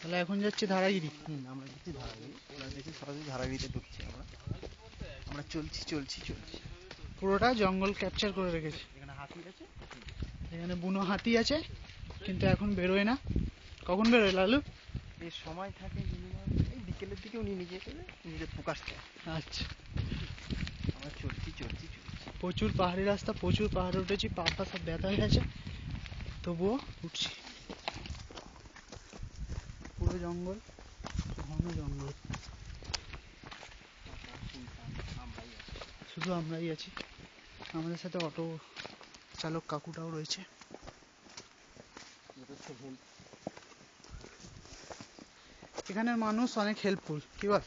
তাহলে এখন যাচ্ছি ধারাগিরি। আমরা যাচ্ছি ধারাগিরি, আমরা দেখি সরাসরি ধারাগিরিতে ঢুকছি। আমরা চলছি চলছি চলছি, পুরোটা জঙ্গল ক্যাপচার করে রেখেছি। এখানে হাতি আছে, এখানে বুনো হাতি আছে, কিন্তু এখন বেরোয় না। কখন বেরোয় লালু? এর সময় থাকে মিনিমাম এই বিকেলের দিকে উনি নিজে প্রকাশ পায়। আচ্ছা, আমরা চলছি চলছি চলছি। প্রচুর পাহাড়ি রাস্তা, প্রচুর পাহাড়ে উঠেছি, পা পা সব ব্যথা হয়ে গেছে, তবুও উঠছি। পুরো জঙ্গল, ঘন জঙ্গল, শুধু আমরাই আছি। আমাদের সাথে অটো চালক কাকুটাও রয়েছে। এখানের মানুষ অনেক হেল্পফুল, কি বল?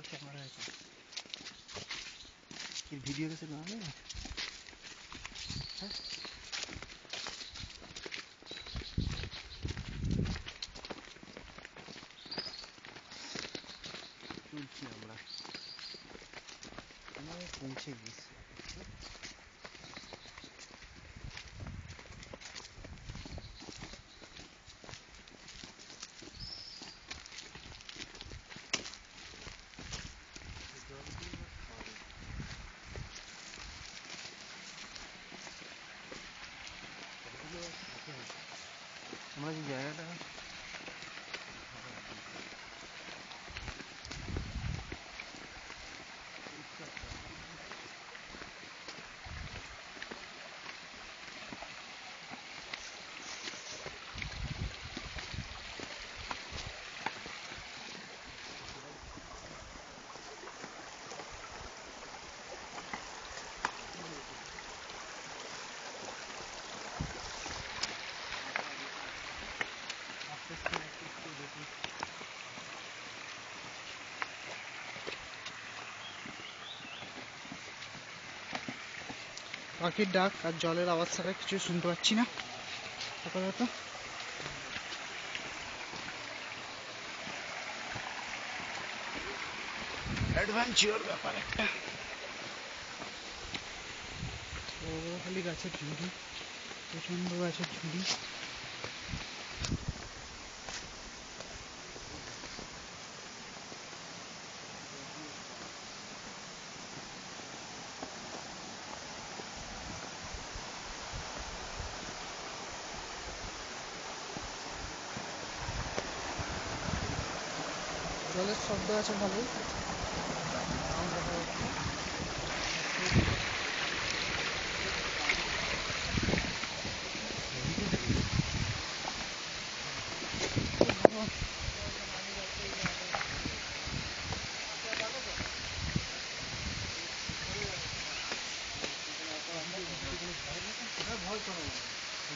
ক্যামেরা আছে, ভিডিও কাছে না নেই। চলছি আমরা পৌঁছে গেছি। আমরা যে জায়গাটা পাখির ডাক আর জলের আওয়াজ ছাড়া কিছু শুনতে পাচ্ছি না আপাতত। অ্যাডভেঞ্চার ব্যাপার একটা। খালি গাছের ঝুড়ি, প্রচন্ড গাছের ঝুড়ি। জলের শব্দ আছে ভালোই।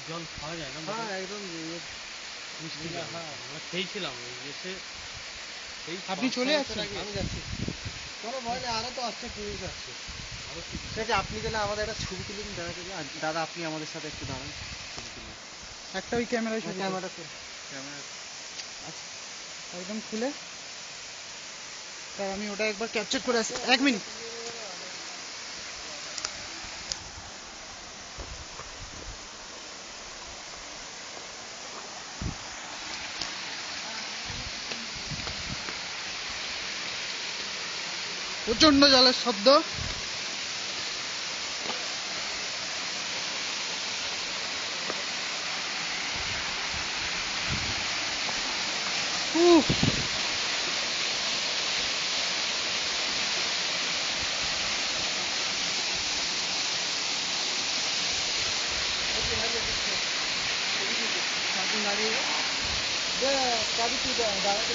জল খাওয়া যায় না? হ্যাঁ, একদম মিষ্টি জল। আমরা খেয়েছিলাম এসে। আপনি চলে যাচ্ছেন? আমি যাচ্ছি। চলো ভয় নেই, আরো তো আসছে, পুলিশ আসছে। ঠিক আছে, আপনি তাহলে আমাদের একটা ছবি তুলুন দাদা, আপনি আমাদের সাথে একটু দাঁড়ান, ছবি তুলুন। একটা ওই ক্যামেরায় ছবি, ক্যামেরা একদম খুলে। তার আমি ওটা একবার ক্যাপচার করে আসি, 1 মিনিট। প্রচন্ড জলের শব্দ। দাঁড়িয়ে দাঁড়াতে